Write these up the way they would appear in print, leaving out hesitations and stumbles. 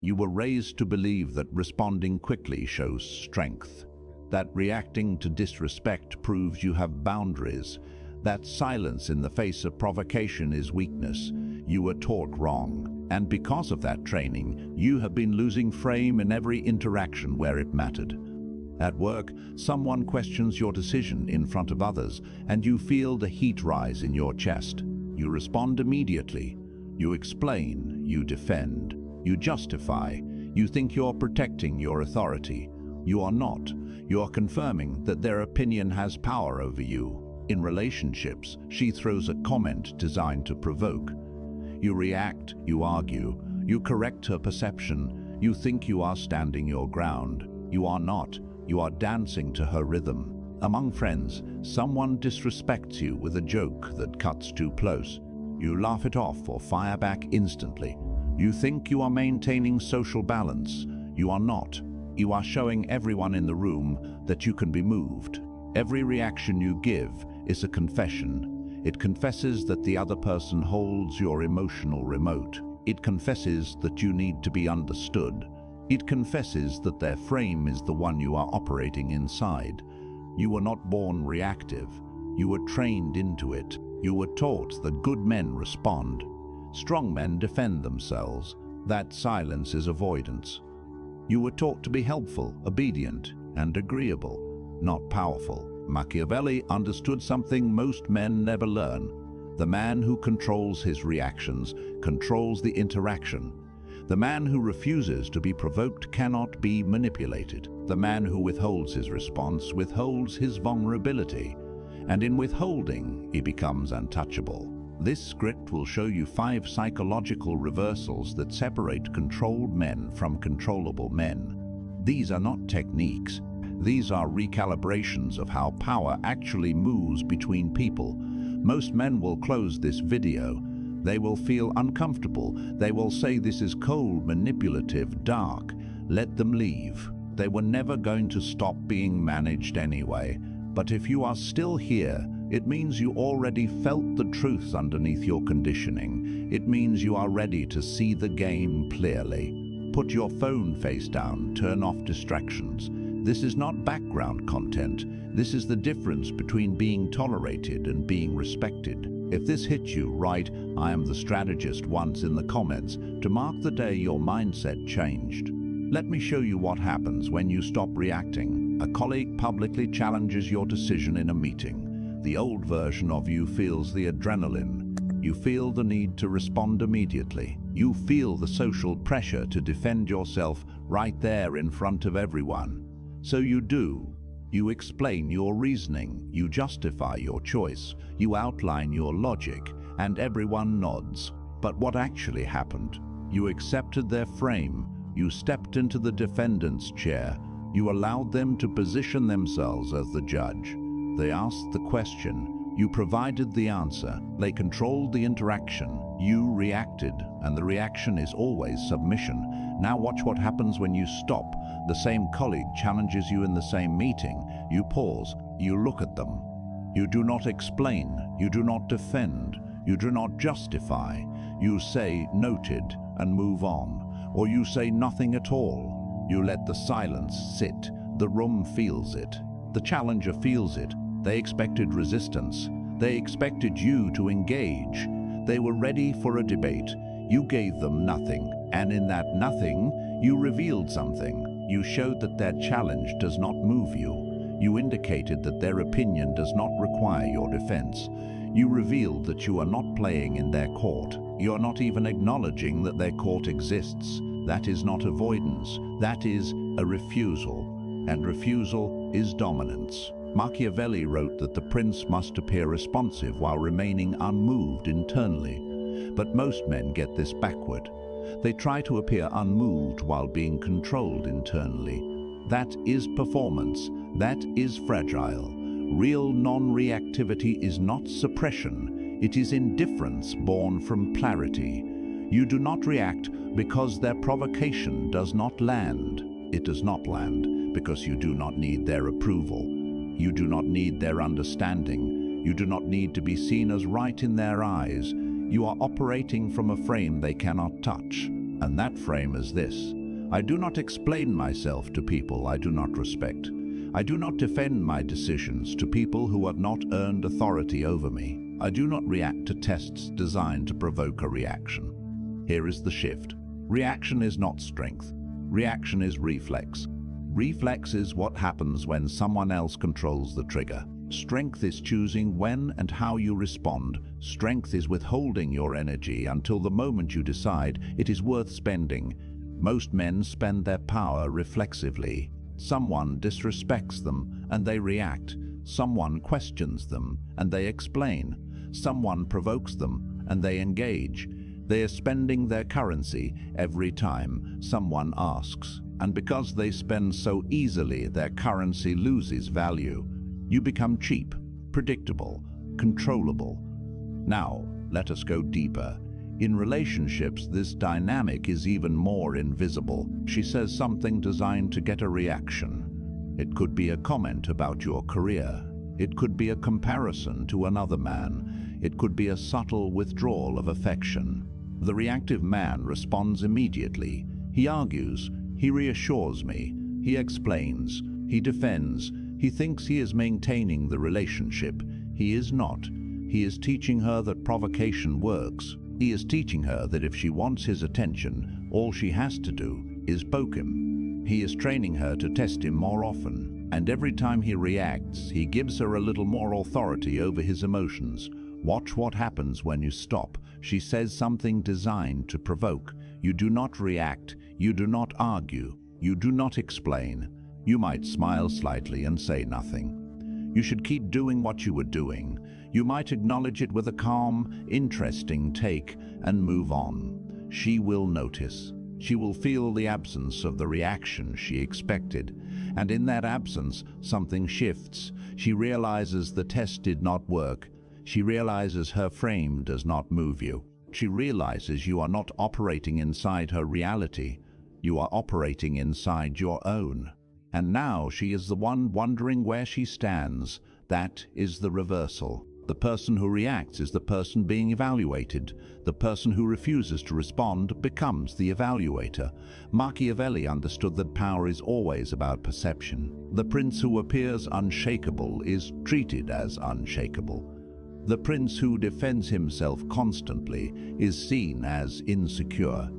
You were raised to believe that responding quickly shows strength, that reacting to disrespect proves you have boundaries, that silence in the face of provocation is weakness. You were taught wrong, and because of that training, you have been losing frame in every interaction where it mattered. At work, someone questions your decision in front of others, and you feel the heat rise in your chest. You respond immediately. You explain, you defend, you justify. You think you're protecting your authority. You are not. You are confirming that their opinion has power over you. In relationships, she throws a comment designed to provoke. You react, you argue, you correct her perception. You think you are standing your ground. You are not. You are dancing to her rhythm. Among friends, someone disrespects you with a joke that cuts too close. You laugh it off or fire back instantly. You think you are maintaining social balance. You are not. You are showing everyone in the room that you can be moved. Every reaction you give is a confession. It confesses that the other person holds your emotional remote. It confesses that you need to be understood. It confesses that their frame is the one you are operating inside. You were not born reactive. You were trained into it. You were taught that good men respond. Strong men defend themselves. That silence is avoidance. You were taught to be helpful, obedient, and agreeable, not powerful. Machiavelli understood something most men never learn. The man who controls his reactions controls the interaction. The man who refuses to be provoked cannot be manipulated. The man who withholds his response withholds his vulnerability, and in withholding, he becomes untouchable. This script will show you 5 psychological reversals that separate controlled men from controllable men. These are not techniques. These are recalibrations of how power actually moves between people. Most men will close this video. They will feel uncomfortable. They will say this is cold, manipulative, dark. Let them leave. They were never going to stop being managed anyway. But if you are still here, it means you already felt the truth underneath your conditioning. It means you are ready to see the game clearly. Put your phone face down, turn off distractions. This is not background content. This is the difference between being tolerated and being respected. If this hits you, write, "I am the strategist" once in the comments to mark the day your mindset changed. Let me show you what happens when you stop reacting. A colleague publicly challenges your decision in a meeting. The old version of you feels the adrenaline. You feel the need to respond immediately. You feel the social pressure to defend yourself right there in front of everyone. So you do. You explain your reasoning, you justify your choice, you outline your logic, and everyone nods. But what actually happened? You accepted their frame, you stepped into the defendant's chair, you allowed them to position themselves as the judge. They asked the question, you provided the answer, they controlled the interaction, you reacted, and the reaction is always submission. Now watch what happens when you stop. The same colleague challenges you in the same meeting. You pause, you look at them. You do not explain, you do not defend, you do not justify. You say "noted" and move on, or you say nothing at all. You let the silence sit. The room feels it. The challenger feels it. They expected resistance. They expected you to engage. They were ready for a debate. You gave them nothing, and in that nothing, you revealed something. You showed that their challenge does not move you. You indicated that their opinion does not require your defense. You revealed that you are not playing in their court. You are not even acknowledging that their court exists. That is not avoidance. That is a refusal. And refusal is dominance. Machiavelli wrote that the prince must appear responsive while remaining unmoved internally. But most men get this backward. They try to appear unmoved while being controlled internally. That is performance. That is fragile. Real non-reactivity is not suppression. It is indifference born from clarity. You do not react because their provocation does not land. It does not land because you do not need their approval. You do not need their understanding. You do not need to be seen as right in their eyes. You are operating from a frame they cannot touch. And that frame is this: I do not explain myself to people I do not respect. I do not defend my decisions to people who have not earned authority over me. I do not react to tests designed to provoke a reaction. Here is the shift. Reaction is not strength. Reaction is reflex. Reflex is what happens when someone else controls the trigger. Strength is choosing when and how you respond. Strength is withholding your energy until the moment you decide it is worth spending. Most men spend their power reflexively. Someone disrespects them and they react. Someone questions them and they explain. Someone provokes them and they engage. They are spending their currency every time someone asks. And because they spend so easily, their currency loses value. You become cheap, predictable, controllable. Now, let us go deeper. In relationships, this dynamic is even more invisible. She says something designed to get a reaction. It could be a comment about your career. It could be a comparison to another man. It could be a subtle withdrawal of affection. The reactive man responds immediately. He argues. He reassures me. He explains. He defends. He thinks he is maintaining the relationship. He is not. He is teaching her that provocation works. He is teaching her that if she wants his attention, all she has to do is poke him. He is training her to test him more often. And every time he reacts, he gives her a little more authority over his emotions. Watch what happens when you stop. She says something designed to provoke. You do not react. You do not argue. You do not explain. You might smile slightly and say nothing. You should keep doing what you were doing. You might acknowledge it with a calm, interesting take and move on. She will notice. She will feel the absence of the reaction she expected. And in that absence, something shifts. She realizes the test did not work. She realizes her frame does not move you. She realizes you are not operating inside her reality. You are operating inside your own. And now she is the one wondering where she stands. That is the reversal. The person who reacts is the person being evaluated. The person who refuses to respond becomes the evaluator. Machiavelli understood that power is always about perception. The prince who appears unshakable is treated as unshakable. The prince who defends himself constantly is seen as insecure.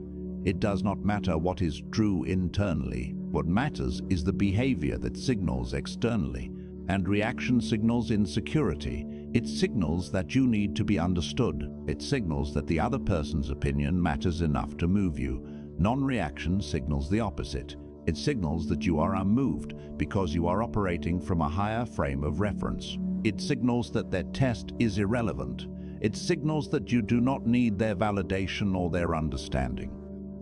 It does not matter what is true internally. What matters is the behavior that signals externally. And reaction signals insecurity. It signals that you need to be understood. It signals that the other person's opinion matters enough to move you. Non-reaction signals the opposite. It signals that you are unmoved because you are operating from a higher frame of reference. It signals that their test is irrelevant. It signals that you do not need their validation or their understanding.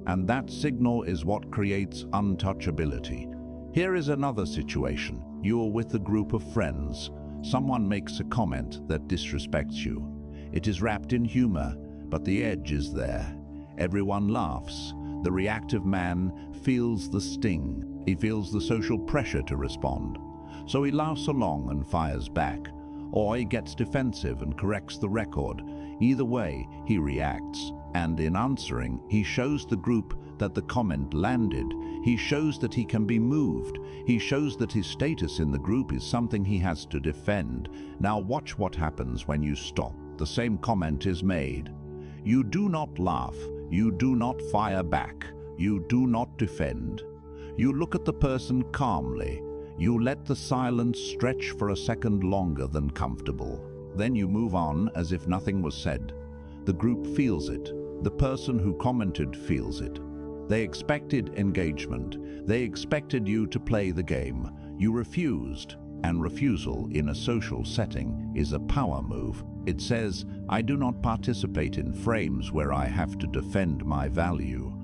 And that signal is what creates untouchability. Here is another situation. You are with a group of friends. Someone makes a comment that disrespects you. It is wrapped in humor, but the edge is there. Everyone laughs. The reactive man feels the sting. He feels the social pressure to respond. So he laughs along and fires back. Or he gets defensive and corrects the record. Either way, he reacts. And in answering, he shows the group that the comment landed. He shows that he can be moved. He shows that his status in the group is something he has to defend. Now watch what happens when you stop. The same comment is made. You do not laugh. You do not fire back. You do not defend. You look at the person calmly. You let the silence stretch for a second longer than comfortable. Then you move on as if nothing was said. The group feels it. The person who commented feels it. They expected engagement. They expected you to play the game. You refused, and refusal in a social setting is a power move. It says, I do not participate in frames where I have to defend my value.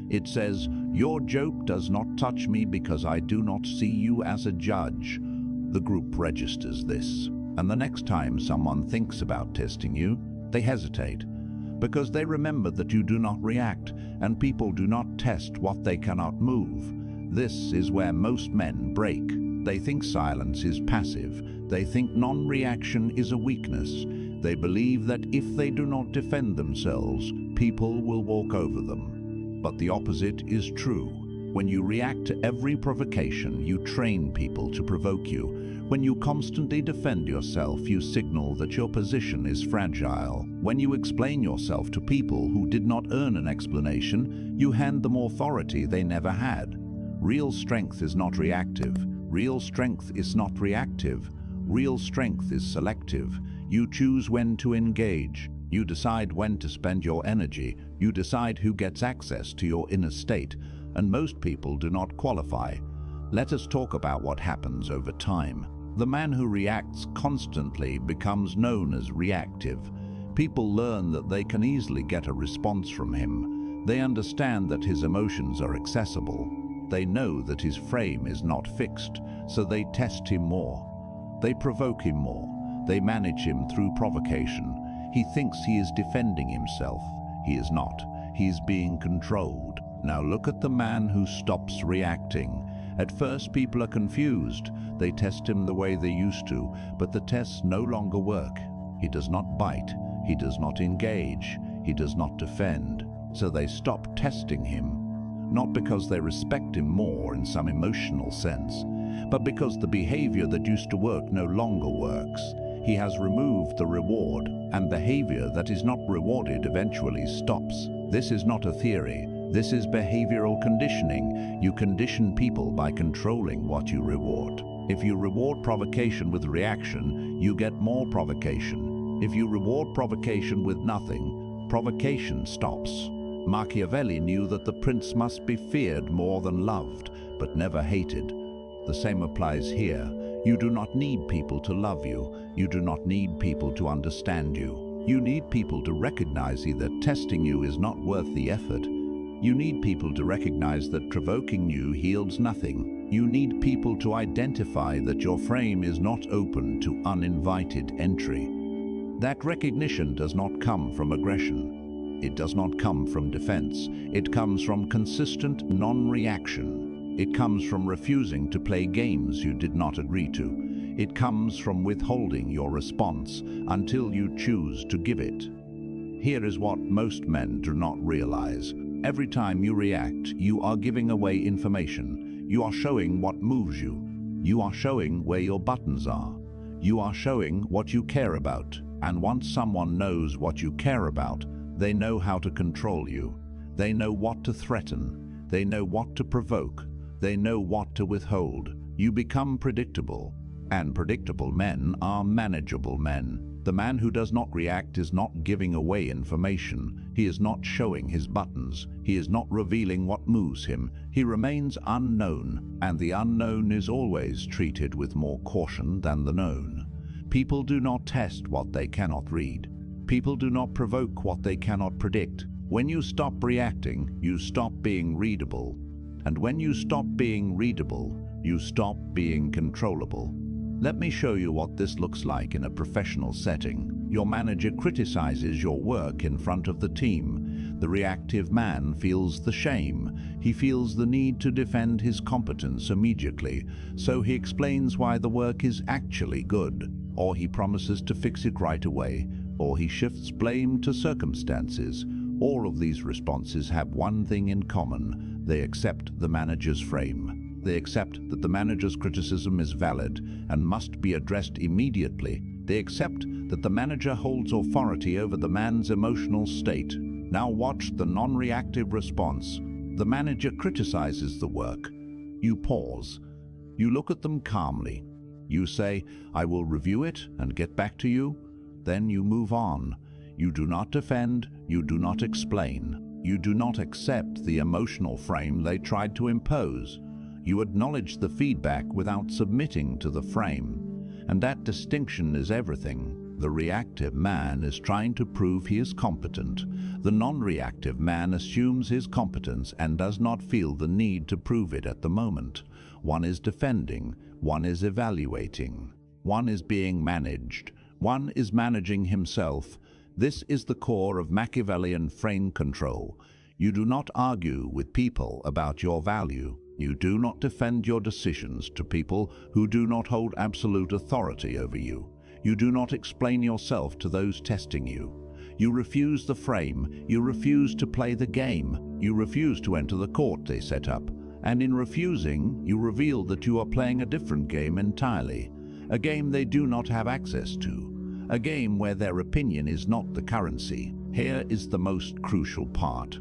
It says, your joke does not touch me because I do not see you as a judge. The group registers this, and the next time someone thinks about testing you, they hesitate, because they remember that you do not react, and people do not test what they cannot move. This is where most men break. They think silence is passive. They think non-reaction is a weakness. They believe that if they do not defend themselves, people will walk over them. but the opposite is true. When you react to every provocation, you train people to provoke you. When you constantly defend yourself, you signal that your position is fragile. When you explain yourself to people who did not earn an explanation, you hand them authority they never had. Real strength is not reactive. Real strength is not reactive. Real strength is selective. You choose when to engage. You decide when to spend your energy. You decide who gets access to your inner state. And most people do not qualify. Let us talk about what happens over time. The man who reacts constantly becomes known as reactive. People learn that they can easily get a response from him. They understand that his emotions are accessible. They know that his frame is not fixed, so they test him more. They provoke him more. They manage him through provocation. He thinks he is defending himself. He is not. He is being controlled. Now look at the man who stops reacting. At first people are confused. They test him the way they used to, but the tests no longer work. He does not bite. He does not engage. He does not defend. So they stop testing him. Not because they respect him more in some emotional sense, but because the behavior that used to work no longer works. He has removed the reward, and behavior that is not rewarded eventually stops. This is not a theory. This is behavioral conditioning. You condition people by controlling what you reward. If you reward provocation with reaction, you get more provocation. If you reward provocation with nothing, provocation stops. Machiavelli knew that the prince must be feared more than loved, but never hated. The same applies here. You do not need people to love you. You do not need people to understand you. You need people to recognize that testing you is not worth the effort. You need people to recognize that provoking you yields nothing. You need people to identify that your frame is not open to uninvited entry. That recognition does not come from aggression. It does not come from defense. It comes from consistent non-reaction. It comes from refusing to play games you did not agree to. It comes from withholding your response until you choose to give it. Here is what most men do not realize. Every time you react, you are giving away information. You are showing what moves you. You are showing where your buttons are. You are showing what you care about. And once someone knows what you care about, they know how to control you. They know what to threaten. They know what to provoke. They know what to withhold. You become predictable. And predictable men are manageable men. The man who does not react is not giving away information. He is not showing his buttons. He is not revealing what moves him. He remains unknown, and the unknown is always treated with more caution than the known. People do not test what they cannot read. People do not provoke what they cannot predict. When you stop reacting, you stop being readable. And when you stop being readable, you stop being controllable. Let me show you what this looks like in a professional setting. Your manager criticizes your work in front of the team. The reactive man feels the shame. He feels the need to defend his competence immediately, so he explains why the work is actually good, or he promises to fix it right away, or he shifts blame to circumstances. All of these responses have one thing in common: they accept the manager's frame. They accept that the manager's criticism is valid and must be addressed immediately. They accept that the manager holds authority over the man's emotional state. Now watch the non-reactive response. The manager criticizes the work. You pause. You look at them calmly. You say, "I will review it and get back to you." Then you move on. You do not defend. You do not explain. You do not accept the emotional frame they tried to impose. You acknowledge the feedback without submitting to the frame. And that distinction is everything. The reactive man is trying to prove he is competent. The non-reactive man assumes his competence and does not feel the need to prove it at the moment. One is defending, one is evaluating, one is being managed, one is managing himself. This is the core of Machiavellian frame control. You do not argue with people about your value. You do not defend your decisions to people who do not hold absolute authority over you. You do not explain yourself to those testing you. You refuse the frame. You refuse to play the game. You refuse to enter the court they set up, and in refusing, you reveal that you are playing a different game entirely, a game they do not have access to, a game where their opinion is not the currency. Here is the most crucial part.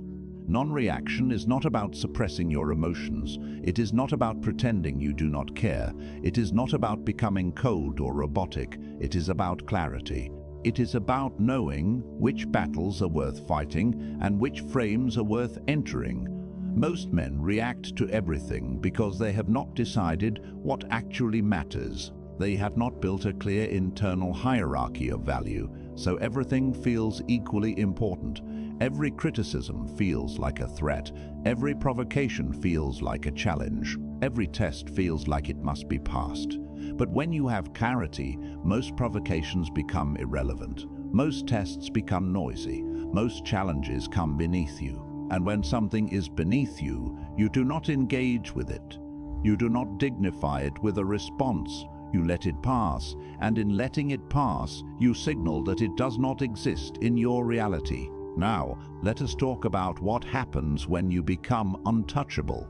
Non-reaction is not about suppressing your emotions. It is not about pretending you do not care. It is not about becoming cold or robotic. It is about clarity. It is about knowing which battles are worth fighting and which frames are worth entering. Most men react to everything because they have not decided what actually matters. They have not built a clear internal hierarchy of value, so everything feels equally important. Every criticism feels like a threat. Every provocation feels like a challenge. Every test feels like it must be passed. But when you have clarity, most provocations become irrelevant. Most tests become noisy. Most challenges come beneath you. And when something is beneath you, you do not engage with it. You do not dignify it with a response. You let it pass, and in letting it pass, you signal that it does not exist in your reality. Now, let us talk about what happens when you become untouchable.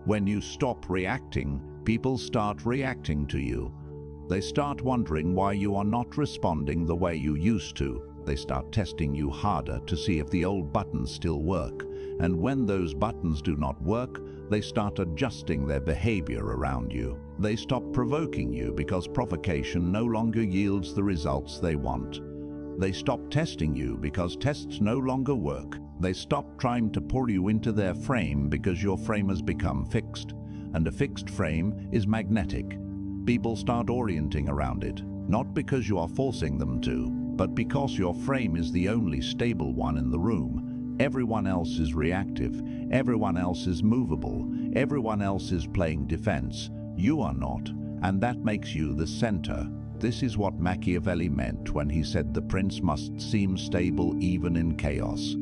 When you stop reacting, people start reacting to you. They start wondering why you are not responding the way you used to. They start testing you harder to see if the old buttons still work. And when those buttons do not work, they start adjusting their behavior around you. They stop provoking you because provocation no longer yields the results they want. They stop testing you because tests no longer work. They stop trying to pull you into their frame because your frame has become fixed. And a fixed frame is magnetic. People start orienting around it, not because you are forcing them to, but because your frame is the only stable one in the room. Everyone else is reactive. Everyone else is movable. Everyone else is playing defense. You are not, and that makes you the center. This is what Machiavelli meant when he said the prince must seem stable even in chaos.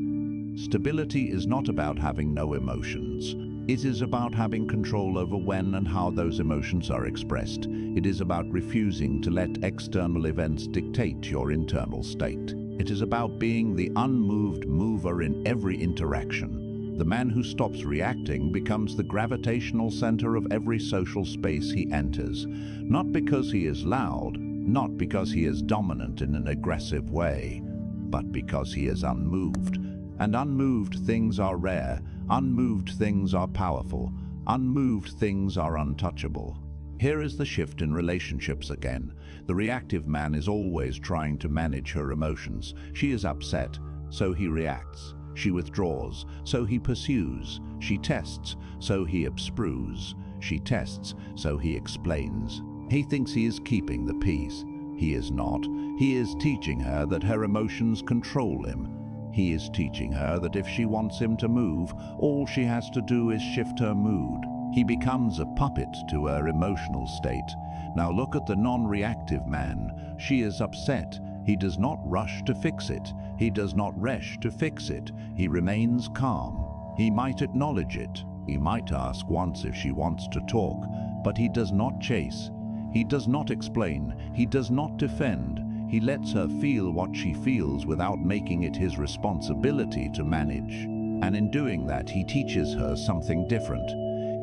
Stability is not about having no emotions. It is about having control over when and how those emotions are expressed. It is about refusing to let external events dictate your internal state. It is about being the unmoved mover in every interaction. The man who stops reacting becomes the gravitational center of every social space he enters, not because he is loud, not because he is dominant in an aggressive way, but because he is unmoved. And unmoved things are rare, unmoved things are powerful, unmoved things are untouchable. Here is the shift in relationships again. The reactive man is always trying to manage her emotions. She is upset, so he reacts. She withdraws, so he pursues. She tests, so he obstrues. She tests, so he explains. He thinks he is keeping the peace. He is not. He is teaching her that her emotions control him. He is teaching her that if she wants him to move, all she has to do is shift her mood. He becomes a puppet to her emotional state. Now look at the non-reactive man. She is upset. He does not rush to fix it. He does not rush to fix it. He remains calm. He might acknowledge it. He might ask once if she wants to talk, but he does not chase. He does not explain. He does not defend. He lets her feel what she feels without making it his responsibility to manage. And in doing that, he teaches her something different.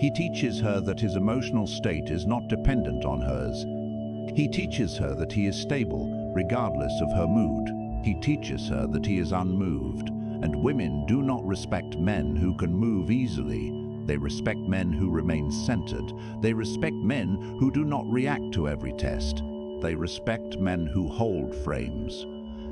He teaches her that his emotional state is not dependent on hers. He teaches her that he is stable, regardless of her mood. He teaches her that he is unmoved. And women do not respect men who can move easily. They respect men who remain centered. They respect men who do not react to every test. They respect men who hold frames.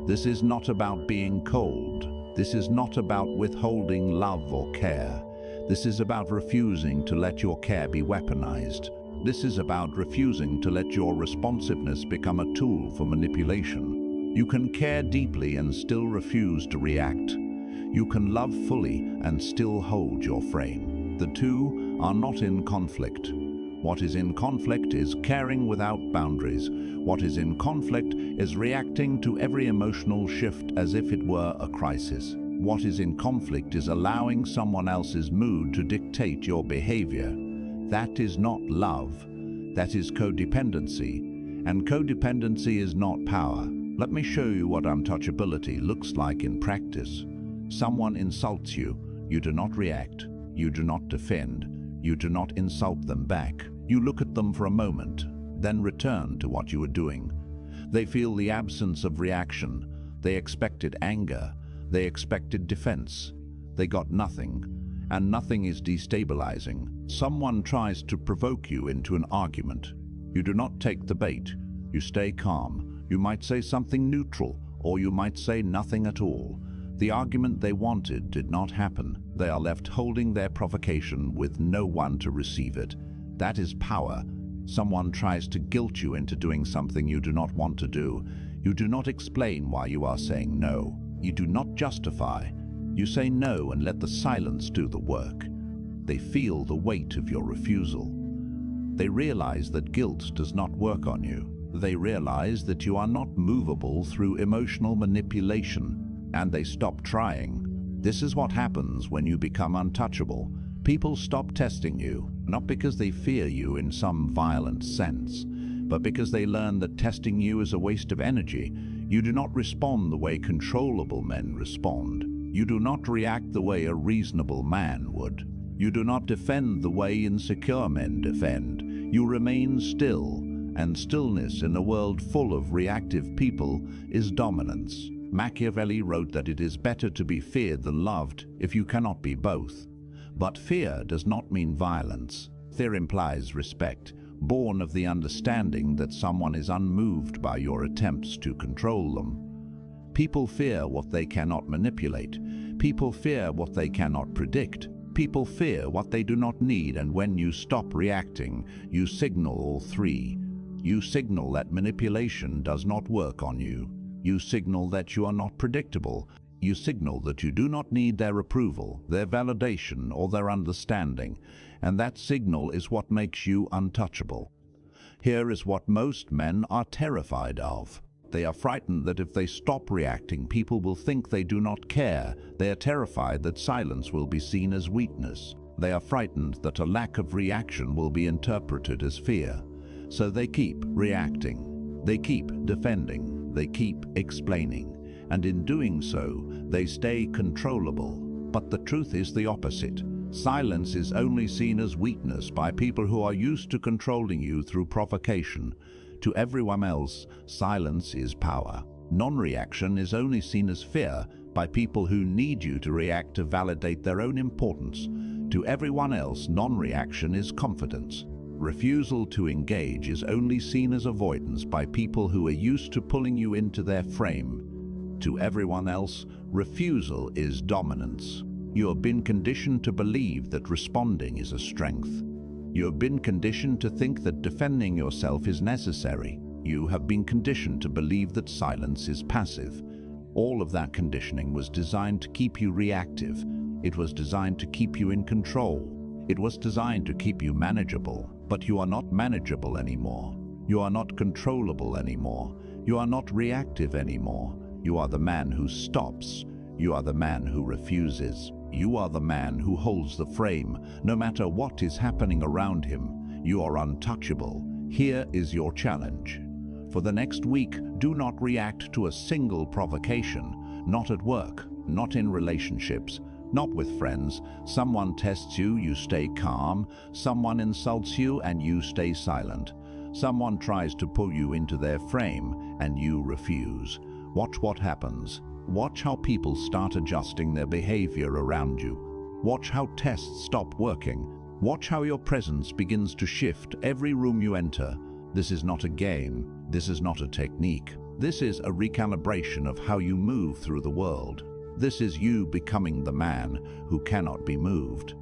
This is not about being cold. This is not about withholding love or care. This is about refusing to let your care be weaponized. This is about refusing to let your responsiveness become a tool for manipulation. You can care deeply and still refuse to react. You can love fully and still hold your frame. The two are not in conflict. What is in conflict is caring without boundaries. What is in conflict is reacting to every emotional shift as if it were a crisis. What is in conflict is allowing someone else's mood to dictate your behavior. That is not love. That is codependency. And codependency is not power. Let me show you what untouchability looks like in practice. Someone insults you. You do not react. You do not defend. You do not insult them back. You look at them for a moment, then return to what you were doing. They feel the absence of reaction. They expected anger. They expected defense. They got nothing, and nothing is destabilizing. Someone tries to provoke you into an argument. You do not take the bait. You stay calm. You might say something neutral, or you might say nothing at all. The argument they wanted did not happen. They are left holding their provocation with no one to receive it. That is power. Someone tries to guilt you into doing something you do not want to do. You do not explain why you are saying no. You do not justify. You say no and let the silence do the work. They feel the weight of your refusal. They realize that guilt does not work on you. They realize that you are not movable through emotional manipulation, and they stop trying. This is what happens when you become untouchable. People stop testing you, not because they fear you in some violent sense, but because they learn that testing you is a waste of energy. You do not respond the way controllable men respond. You do not react the way a reasonable man would. You do not defend the way insecure men defend. You remain still, and stillness in a world full of reactive people is dominance. Machiavelli wrote that it is better to be feared than loved if you cannot be both. But fear does not mean violence. Fear implies respect, born of the understanding that someone is unmoved by your attempts to control them. People fear what they cannot manipulate. People fear what they cannot predict. People fear what they do not need, and when you stop reacting, you signal all three. You signal that manipulation does not work on you. You signal that you are not predictable. You signal that you do not need their approval, their validation, or their understanding, and that signal is what makes you untouchable. Here is what most men are terrified of. They are frightened that if they stop reacting, people will think they do not care. They are terrified that silence will be seen as weakness. They are frightened that a lack of reaction will be interpreted as fear. So they keep reacting. They keep defending. They keep explaining. And in doing so, they stay controllable. But the truth is the opposite. Silence is only seen as weakness by people who are used to controlling you through provocation. To everyone else, silence is power. Non-reaction is only seen as fear by people who need you to react to validate their own importance. To everyone else, non-reaction is confidence. Refusal to engage is only seen as avoidance by people who are used to pulling you into their frame. To everyone else, refusal is dominance. You have been conditioned to believe that responding is a strength. You have been conditioned to think that defending yourself is necessary. You have been conditioned to believe that silence is passive. All of that conditioning was designed to keep you reactive. It was designed to keep you in control. It was designed to keep you manageable. But you are not manageable anymore. You are not controllable anymore. You are not reactive anymore. You are the man who stops. You are the man who refuses. You are the man who holds the frame, no matter what is happening around him. You are untouchable. Here is your challenge. For the next week, do not react to a single provocation. Not at work, not in relationships, not with friends. Someone tests you, you stay calm. Someone insults you, and you stay silent. Someone tries to pull you into their frame, and you refuse. Watch what happens. Watch how people start adjusting their behavior around you. Watch how tests stop working. Watch how your presence begins to shift every room you enter. This is not a game. This is not a technique. This is a recalibration of how you move through the world. This is you becoming the man who cannot be moved.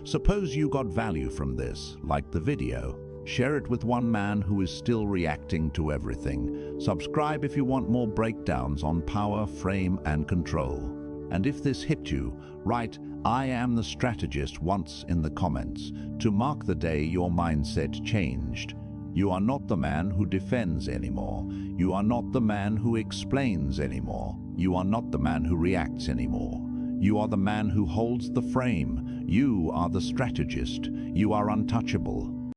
Suppose you got value from this, like the video. Share it with one man who is still reacting to everything. Subscribe if you want more breakdowns on power, frame, and control. And if this hit you, write "I am the strategist" once in the comments to mark the day your mindset changed. You are not the man who defends anymore. You are not the man who explains anymore. You are not the man who reacts anymore. You are the man who holds the frame. You are the strategist. You are untouchable.